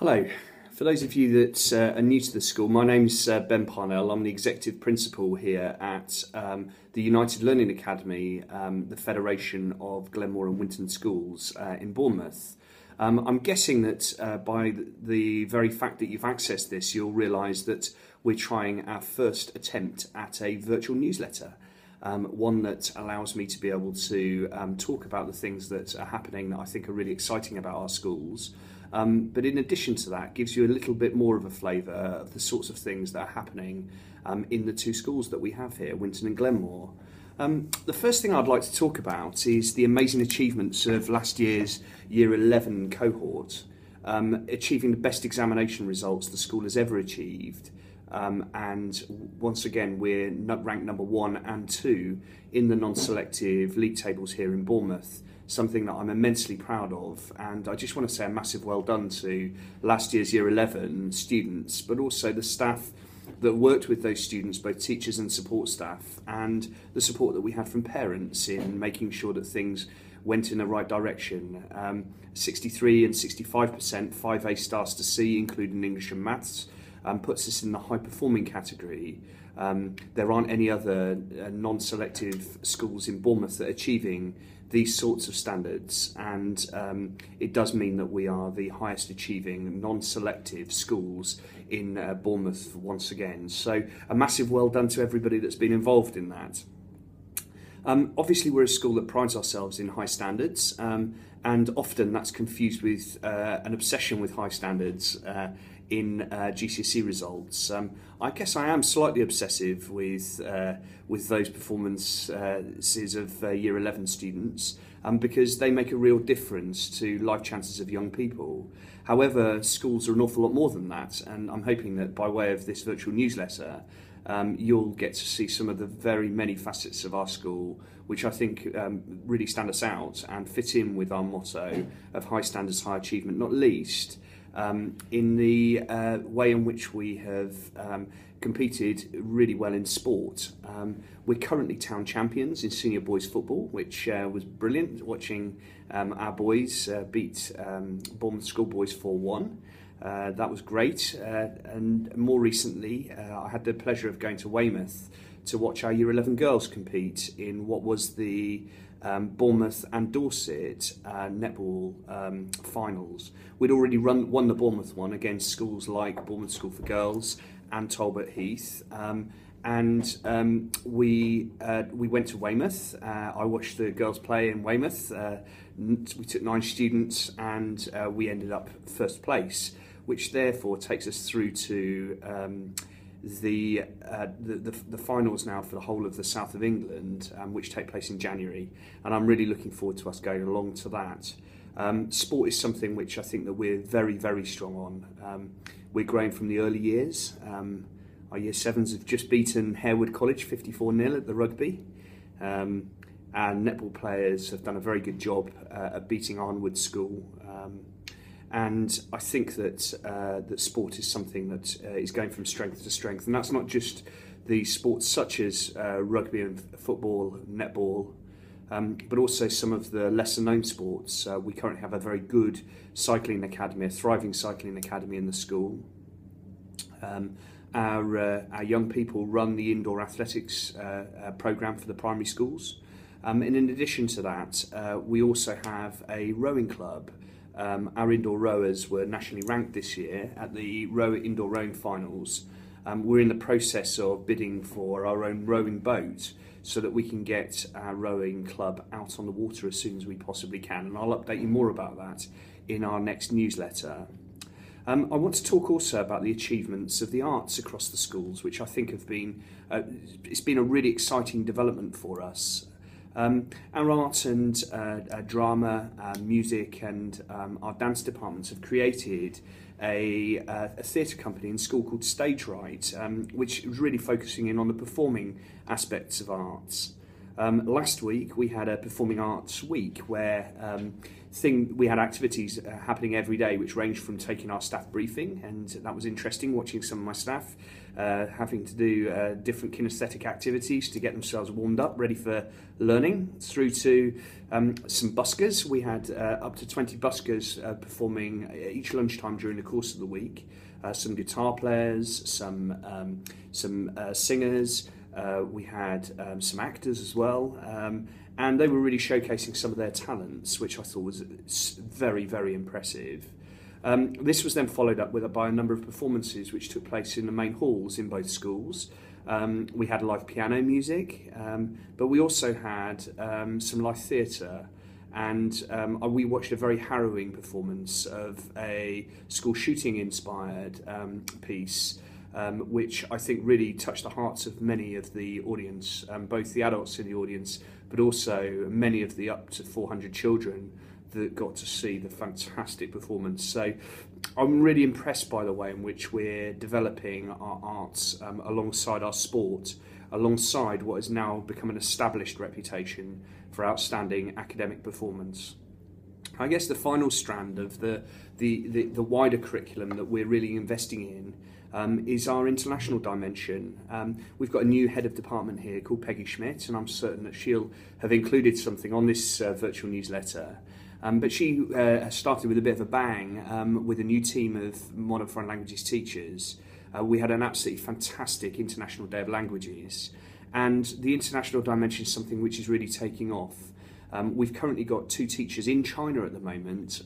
Hello. For those of you that are new to the school, my name's Ben Parnell. I'm the Executive Principal here at the United Learning Academy, the Federation of Glenmore and Winton Schools in Bournemouth. I'm guessing that by the very fact that you've accessed this, you'll realise that we're trying our first attempt at a virtual newsletter. One that allows me to be able to talk about the things that are happening that I think are really exciting about our schools. But in addition to that, gives you a little bit more of a flavour of the sorts of things that are happening in the two schools that we have here, Winton and Glenmore. The first thing I'd like to talk about is the amazing achievements of last year's Year 11 cohort, achieving the best examination results the school has ever achieved. And once again, we're ranked number 1 and 2 in the non-selective league tables here in Bournemouth, something that I'm immensely proud of. And I just want to say a massive well done to last year's Year 11 students, but also the staff that worked with those students, both teachers and support staff, and the support that we had from parents in making sure that things went in the right direction. 63 and 65%, 5A stars to C, including English and Maths, puts us in the high-performing category. There aren't any other non-selective schools in Bournemouth that are achieving these sorts of standards, and it does mean that we are the highest achieving non-selective schools in Bournemouth once again. So a massive well done to everybody that's been involved in that. Obviously we're a school that prides ourselves in high standards, and often that's confused with an obsession with high standards in GCSE results. I guess I am slightly obsessive with those performances of Year 11 students because they make a real difference to life chances of young people. However, schools are an awful lot more than that, and I'm hoping that by way of this virtual newsletter you'll get to see some of the very many facets of our school which I think really stand us out and fit in with our motto of high standards, high achievement, not least in the way in which we have competed really well in sport. We're currently town champions in senior boys football, which was brilliant, watching our boys beat Bournemouth Schoolboys 4-1. That was great, and more recently I had the pleasure of going to Weymouth to watch our Year 11 girls compete in what was the Bournemouth and Dorset netball finals. We'd already won the Bournemouth one against schools like Bournemouth School for Girls and Talbot Heath, and we went to Weymouth. I watched the girls play in Weymouth. We took 9 students and we ended up first place, which therefore takes us through to the finals now for the whole of the south of England, which take place in January, and I'm really looking forward to us going along to that. Sport is something which I think that we're very, very strong on. We're growing from the early years. Our Year 7s have just beaten Harewood College 54-0 at the rugby. And netball players have done a very good job at beating Arnwood School. And I think that that sport is something that is going from strength to strength, and that's not just the sports such as rugby and football, netball, but also some of the lesser known sports. We currently have a very good cycling academy, a thriving cycling academy in the school. Our young people run the indoor athletics programme for the primary schools. And in addition to that, we also have a rowing club. Our indoor rowers were nationally ranked this year at the indoor rowing finals. We're in the process of bidding for our own rowing boat so that we can get our rowing club out on the water as soon as we possibly can, and I'll update you more about that in our next newsletter. I want to talk also about the achievements of the arts across the schools, which I think have been it's been a really exciting development for us. Our art and drama, music and our dance departments have created a theatre company in school called Stage Right, which was really focusing in on the performing aspects of arts. Last week we had a Performing Arts Week where we had activities happening every day, which ranged from taking our staff briefing, and that was interesting, watching some of my staff having to do different kinesthetic activities to get themselves warmed up, ready for learning, through to some buskers. We had up to 20 buskers performing each lunchtime during the course of the week. Some guitar players, some singers. We had some actors as well, and they were really showcasing some of their talents, which I thought was very, very impressive. This was then followed up by a number of performances which took place in the main halls in both schools. We had live piano music, but we also had some live theatre, and we watched a very harrowing performance of a school shooting inspired piece, which I think really touched the hearts of many of the audience, both the adults in the audience, but also many of the up to 400 children that got to see the fantastic performance. So I'm really impressed by the way in which we're developing our arts alongside our sport, alongside what has now become an established reputation for outstanding academic performance. I guess the final strand of the wider curriculum that we're really investing in is our international dimension. We've got a new head of department here called Peggy Schmidt, and I'm certain that she'll have included something on this virtual newsletter. But she has started with a bit of a bang with a new team of modern foreign languages teachers. We had an absolutely fantastic International Day of Languages, and the international dimension is something which is really taking off. We've currently got 2 teachers in China at the moment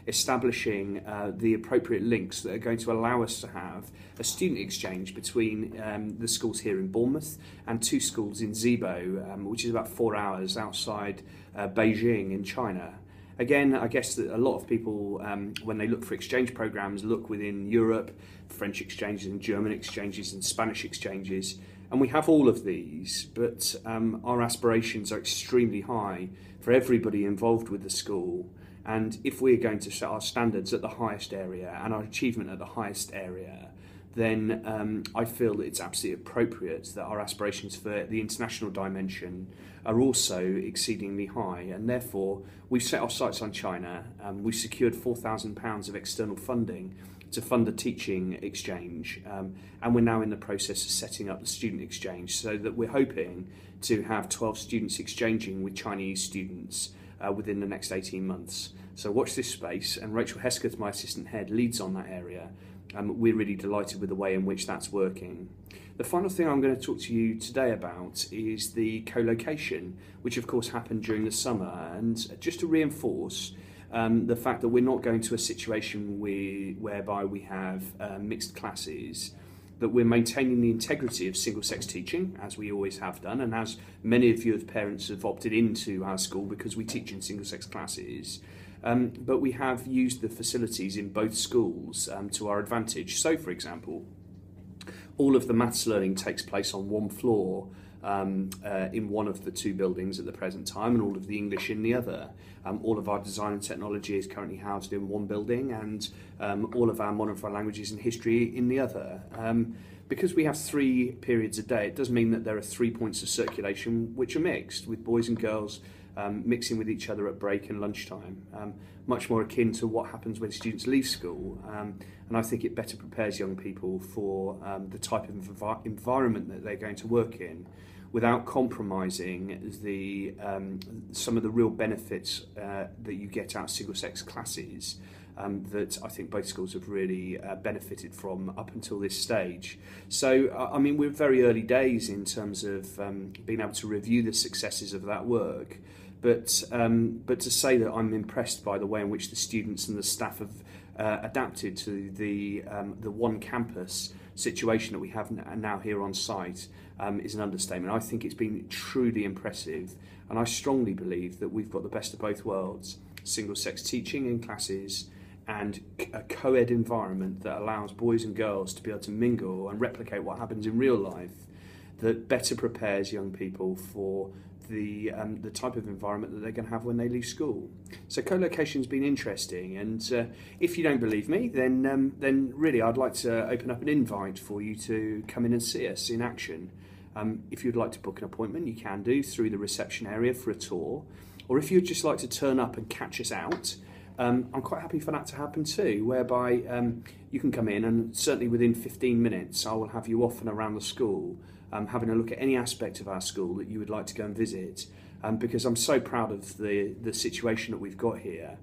establishing the appropriate links that are going to allow us to have a student exchange between the schools here in Bournemouth and 2 schools in Zibo, which is about 4 hours outside Beijing in China. Again, I guess that a lot of people, when they look for exchange programs, look within Europe, French exchanges and German exchanges and Spanish exchanges. And we have all of these, but our aspirations are extremely high for everybody involved with the school. And if we're going to set our standards at the highest area and our achievement at the highest area, then I feel that it's absolutely appropriate that our aspirations for the international dimension are also exceedingly high. And therefore, we've set our sights on China. We've secured £4,000 of external funding to fund the teaching exchange, and we're now in the process of setting up the student exchange, so that we're hoping to have 12 students exchanging with Chinese students within the next 18 months. So watch this space, and Rachel Hesketh, my assistant head, leads on that area. We're really delighted with the way in which that's working. The final thing I'm going to talk to you today about is the co-location, which of course happened during the summer, and just to reinforce the fact that we're not going to a situation whereby we have mixed classes, that we're maintaining the integrity of single-sex teaching, as we always have done, and as many of you as parents have opted into our school because we teach in single-sex classes. But we have used the facilities in both schools to our advantage. So, for example, all of the maths learning takes place on one floor in one of the 2 buildings at the present time, and all of the English in the other. All of our design and technology is currently housed in one building, and all of our modern foreign languages and history in the other. Because we have 3 periods a day, it does mean that there are 3 points of circulation which are mixed, with boys and girls mixing with each other at break and lunchtime, much more akin to what happens when students leave school. And I think it better prepares young people for the type of environment that they're going to work in, without compromising some of the real benefits that you get out of single-sex classes that I think both schools have really benefited from up until this stage. So, I mean, we're very early days in terms of being able to review the successes of that work. But to say that I'm impressed by the way in which the students and the staff have adapted to the one campus situation that we have now here on site is an understatement. I think it's been truly impressive, and I strongly believe that we've got the best of both worlds: single-sex teaching in classes and a co-ed environment that allows boys and girls to be able to mingle and replicate what happens in real life, that better prepares young people for the type of environment that they're going to have when they leave school. So co-location's been interesting, and if you don't believe me, then really I'd like to open up an invite for you to come in and see us in action. If you'd like to book an appointment, you can do through the reception area for a tour. Or if you'd just like to turn up and catch us out, I'm quite happy for that to happen too, whereby you can come in and certainly within 15 minutes I will have you off and around the school, having a look at any aspect of our school that you would like to go and visit, because I'm so proud of the situation that we've got here.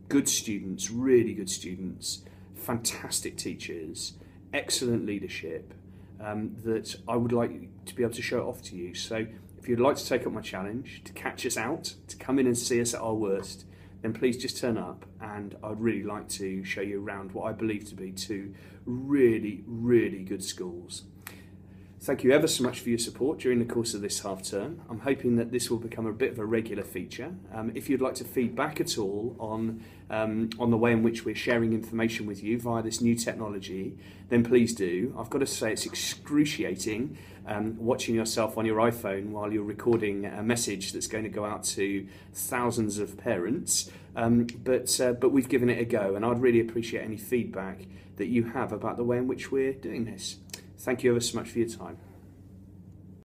Good students, really good students, fantastic teachers, excellent leadership, that I would like to be able to show it off to you. So if you'd like to take up my challenge, to catch us out, to come in and see us at our worst, then please just turn up, and I'd really like to show you around what I believe to be two really, really good schools. Thank you ever so much for your support during the course of this half term. I'm hoping that this will become a bit of a regular feature. If you'd like to feed back at all on the way in which we're sharing information with you via this new technology, then please do. I've got to say it's excruciating watching yourself on your iPhone while you're recording a message that's going to go out to thousands of parents, but we've given it a go, and I'd really appreciate any feedback that you have about the way in which we're doing this. Thank you ever so much for your time.